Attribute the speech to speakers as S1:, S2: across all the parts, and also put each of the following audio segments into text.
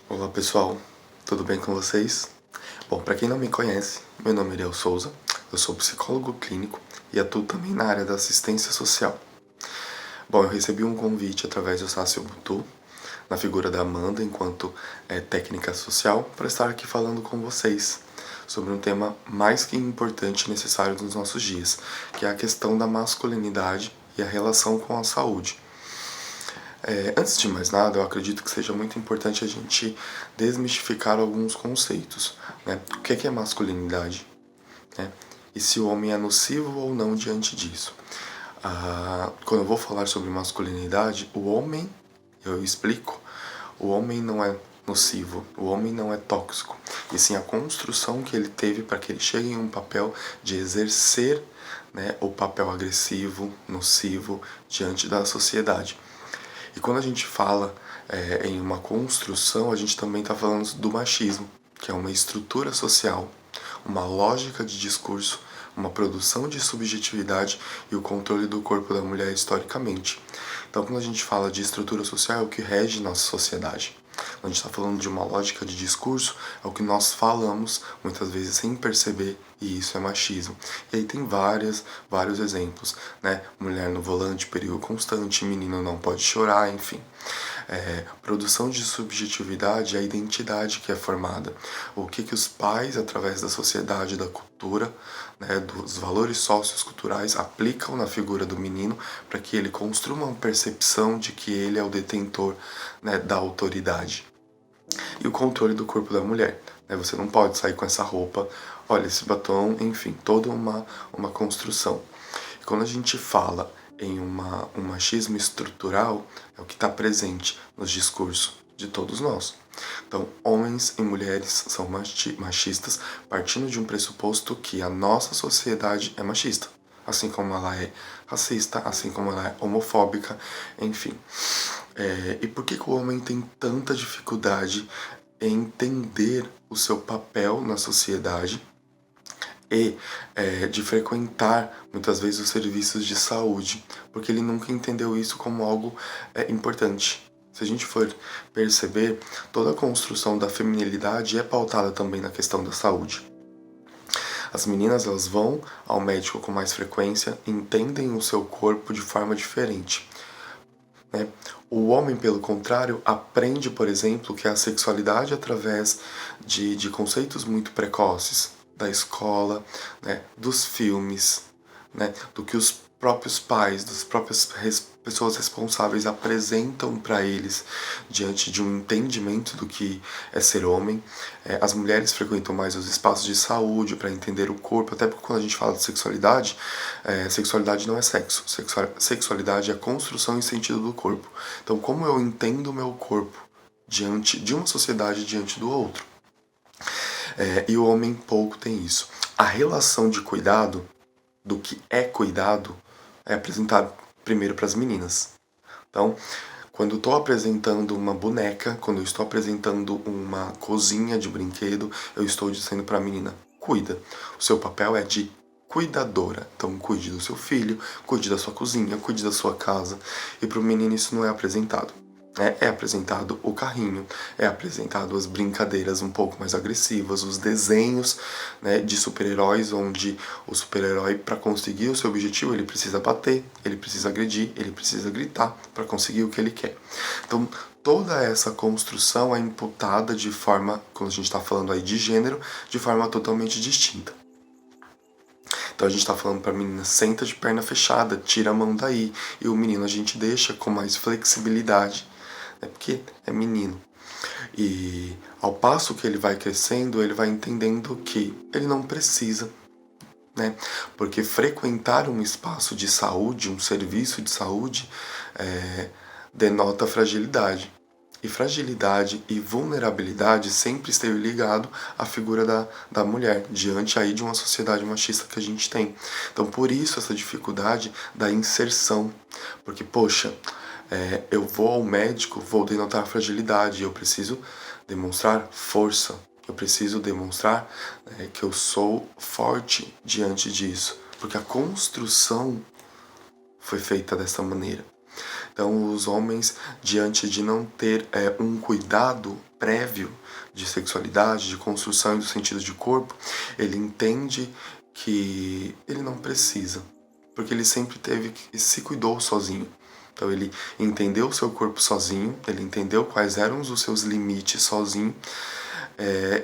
S1: Olá pessoal, tudo bem com vocês? Bom, para quem não me conhece, meu nome é Ariel Souza, eu sou psicólogo clínico e atuo também na área da assistência social. Bom, eu recebi um convite através do Sácio Ubuntu, na figura da Amanda, enquanto técnica social, para estar aqui falando com vocês sobre um tema mais que importante e necessário nos nossos dias, que é a questão da masculinidade e a relação com a saúde. Antes de mais nada, eu acredito que seja muito importante a gente desmistificar alguns conceitos, né? O que é masculinidade? Né? E se o homem é nocivo ou não diante disso? Quando eu vou falar sobre masculinidade, o homem, eu explico, o homem não é nocivo, o homem não é tóxico, e sim a construção que ele teve para que ele chegue em um papel de exercer, né, o papel agressivo, nocivo diante da sociedade. E quando a gente fala em uma construção, a gente também está falando do machismo, que é uma estrutura social, uma lógica de discurso, uma produção de subjetividade e o controle do corpo da mulher historicamente. Então, quando a gente fala de estrutura social, é o que rege nossa sociedade. Quando a gente está falando de uma lógica de discurso, é o que nós falamos, muitas vezes sem perceber, e isso é machismo. E aí tem vários exemplos, né? Mulher no volante, perigo constante, menino não pode chorar, enfim. Produção de subjetividade é a identidade que é formada. O que os pais, através da sociedade, da cultura, né, dos valores socioculturais, aplicam na figura do menino para que ele construa uma percepção de que ele é o detentor, né, da autoridade. E o controle do corpo da mulher. Né? Você não pode sair com essa roupa, olha, esse batom, enfim, toda uma construção. E quando a gente fala em um machismo estrutural, é o que está presente nos discursos de todos nós. Então, homens e mulheres são machistas partindo de um pressuposto que a nossa sociedade é machista, assim como ela é racista, assim como ela é homofóbica, enfim. E por que o homem tem tanta dificuldade em entender o seu papel na sociedade e de frequentar muitas vezes os serviços de saúde, porque ele nunca entendeu isso como algo importante. Se a gente for perceber, toda a construção da feminilidade é pautada também na questão da saúde. As meninas, elas vão ao médico com mais frequência, entendem o seu corpo de forma diferente. Né? O homem, pelo contrário, aprende, por exemplo, que a sexualidade através de conceitos muito precoces, da escola, né, dos filmes, né, do que os próprios pais, das próprias pessoas responsáveis apresentam para eles diante de um entendimento do que é ser homem. As mulheres frequentam mais os espaços de saúde para entender o corpo, até porque quando a gente fala de sexualidade, sexualidade não é sexo, sexualidade é a construção e sentido do corpo. Então, como eu entendo o meu corpo diante de uma sociedade, diante do outro? E o homem pouco tem isso. A relação de cuidado, do que é cuidado, é apresentado primeiro para as meninas. Então, quando eu estou apresentando uma boneca, quando eu estou apresentando uma cozinha de brinquedo, eu estou dizendo para a menina, cuida. O seu papel é de cuidadora. Então, cuide do seu filho, cuide da sua cozinha, cuide da sua casa. E para o menino isso não é apresentado. É apresentado o carrinho, é apresentado as brincadeiras um pouco mais agressivas, os desenhos, né, de super-heróis, onde o super-herói, para conseguir o seu objetivo, ele precisa bater, ele precisa agredir, ele precisa gritar para conseguir o que ele quer. Então, toda essa construção é imputada de forma, quando a gente está falando aí de gênero, de forma totalmente distinta. Então a gente tá falando pra menina, senta de perna fechada, tira a mão daí. E o menino a gente deixa com mais flexibilidade, né? Porque é menino. E ao passo que ele vai crescendo, ele vai entendendo que ele não precisa, né? Porque frequentar um espaço de saúde, um serviço de saúde, denota fragilidade. E fragilidade e vulnerabilidade sempre esteve ligado à figura da mulher, diante aí de uma sociedade machista que a gente tem. Então, por isso, essa dificuldade da inserção. Porque, poxa, eu vou ao médico, vou denotar fragilidade, eu preciso demonstrar força, eu preciso demonstrar que eu sou forte diante disso. Porque a construção foi feita dessa maneira. Então, os homens, diante de não ter um cuidado prévio de sexualidade, de construção e do sentido de corpo, ele entende que ele não precisa, porque ele sempre se cuidou sozinho. Então ele entendeu o seu corpo sozinho, ele entendeu quais eram os seus limites sozinho,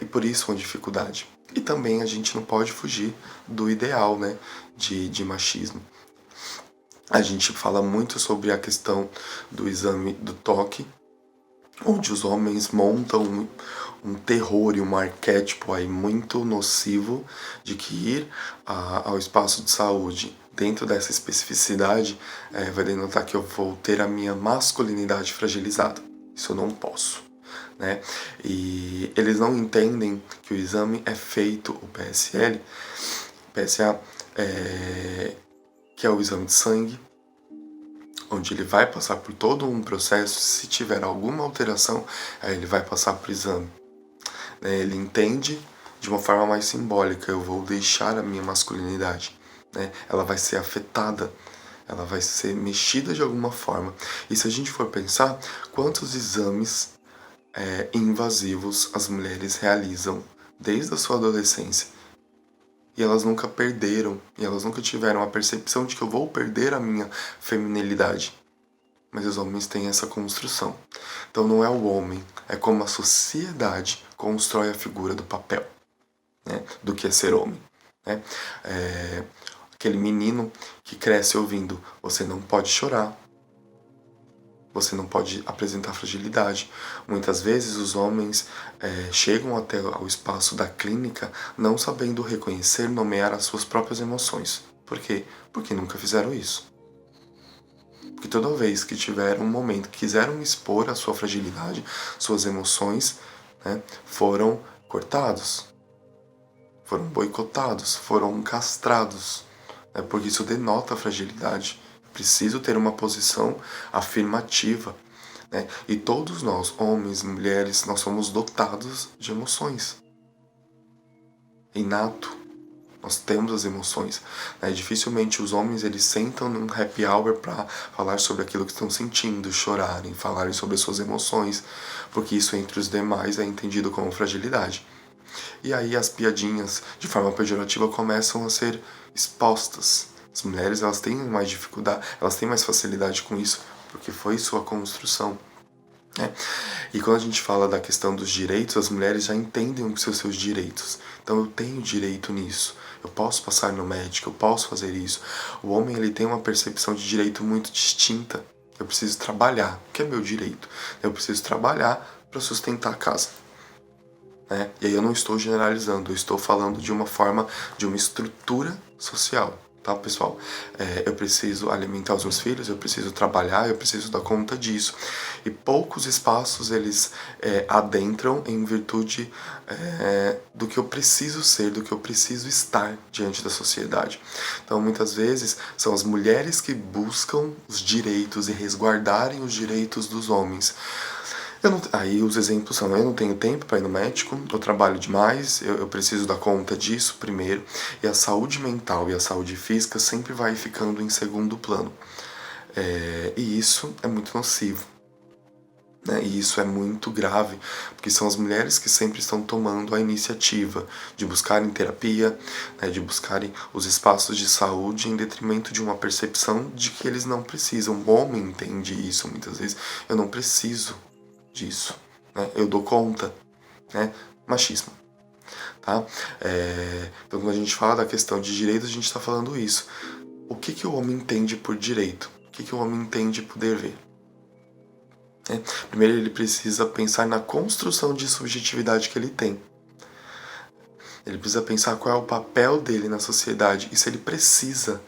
S1: e por isso uma dificuldade. E também a gente não pode fugir do ideal, né, de machismo. A gente fala muito sobre a questão do exame do toque, onde os homens montam um terror e um arquétipo aí muito nocivo de que ir ao espaço de saúde dentro dessa especificidade vai denotar que eu vou ter a minha masculinidade fragilizada. Isso eu não posso. Né? E eles não entendem que o exame é feito, o PSA, que é o exame de sangue, onde ele vai passar por todo um processo. Se tiver alguma alteração, aí ele vai passar para o exame. Ele entende de uma forma mais simbólica: eu vou deixar a minha masculinidade, né? Ela vai ser afetada, ela vai ser mexida de alguma forma. E se a gente for pensar, quantos exames invasivos as mulheres realizam desde a sua adolescência, e elas nunca perderam, e elas nunca tiveram a percepção de que eu vou perder a minha feminilidade. Mas os homens têm essa construção. Então não é o homem, é como a sociedade constrói a figura do papel, né, do que é ser homem. Né? Aquele menino que cresce ouvindo: você não pode chorar, você não pode apresentar fragilidade. Muitas vezes os homens chegam até o espaço da clínica não sabendo reconhecer, nomear as suas próprias emoções. Por quê? Porque nunca fizeram isso. Porque toda vez que tiveram um momento que quiseram expor a sua fragilidade, suas emoções, né, foram cortados, foram boicotados, foram castrados, né, porque isso denota fragilidade. Preciso ter uma posição afirmativa. Né? E todos nós, homens, mulheres, nós somos dotados de emoções. Inato. Nós temos as emoções. Né? Dificilmente os homens eles sentam num happy hour para falar sobre aquilo que estão sentindo, chorarem, falarem sobre as suas emoções, porque isso entre os demais é entendido como fragilidade. E aí as piadinhas, de forma pejorativa, começam a ser expostas. As mulheres elas têm mais dificuldade, elas têm mais facilidade com isso, porque foi sua construção. Né? E quando a gente fala da questão dos direitos, as mulheres já entendem o que são seus direitos. Então eu tenho direito nisso, eu posso passar no médico, eu posso fazer isso. O homem ele tem uma percepção de direito muito distinta. Eu preciso trabalhar, o que é meu direito? Eu preciso trabalhar para sustentar a casa. Né? E aí eu não estou generalizando, eu estou falando de uma forma, de uma estrutura social. Tá, pessoal? Eu preciso alimentar os meus filhos, eu preciso trabalhar, eu preciso dar conta disso. E poucos espaços eles adentram em virtude do que eu preciso ser, do que eu preciso estar diante da sociedade. Então, muitas vezes, são as mulheres que buscam os direitos e resguardarem os direitos dos homens. Aí os exemplos são: eu não tenho tempo para ir no médico, eu trabalho demais, eu preciso dar conta disso primeiro, e a saúde mental e a saúde física sempre vai ficando em segundo plano. E isso é muito nocivo. Né? E isso é muito grave, porque são as mulheres que sempre estão tomando a iniciativa de buscarem terapia, né, de buscarem os espaços de saúde em detrimento de uma percepção de que eles não precisam. O homem entende isso muitas vezes: eu não preciso disso, né? Eu dou conta, né? Machismo, tá? Então quando a gente fala da questão de direitos, a gente está falando isso. O que o homem entende por direito? O que o homem entende por dever? Primeiro ele precisa pensar na construção de subjetividade que ele tem. Ele precisa pensar qual é o papel dele na sociedade e se ele precisa,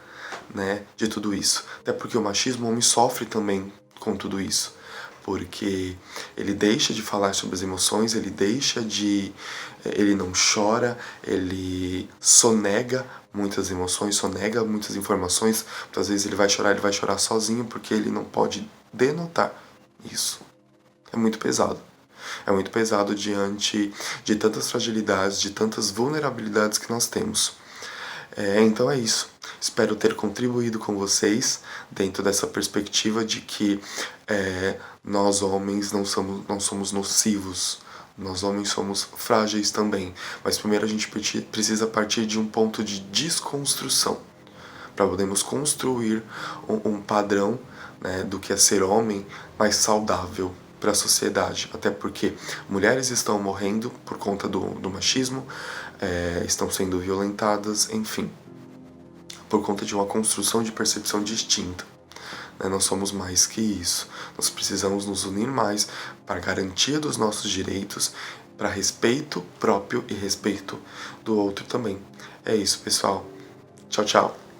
S1: né, de tudo isso. Até porque o machismo, o homem sofre também com tudo isso. Porque ele deixa de falar sobre as emoções, ele não chora, ele sonega muitas emoções, sonega muitas informações. Muitas vezes ele vai chorar sozinho porque ele não pode denotar isso. É muito pesado. É muito pesado diante de tantas fragilidades, de tantas vulnerabilidades que nós temos. Então é isso. Espero ter contribuído com vocês dentro dessa perspectiva de que nós homens não somos nocivos. Nós homens somos frágeis também, mas primeiro a gente precisa partir de um ponto de desconstrução para podermos construir um padrão, né, do que é ser homem mais saudável para a sociedade. Até porque mulheres estão morrendo por conta do machismo, estão sendo violentadas, enfim, por conta de uma construção de percepção distinta. Nós somos mais que isso. Nós precisamos nos unir mais para a garantia dos nossos direitos, para respeito próprio e respeito do outro também. É isso, pessoal. Tchau, tchau.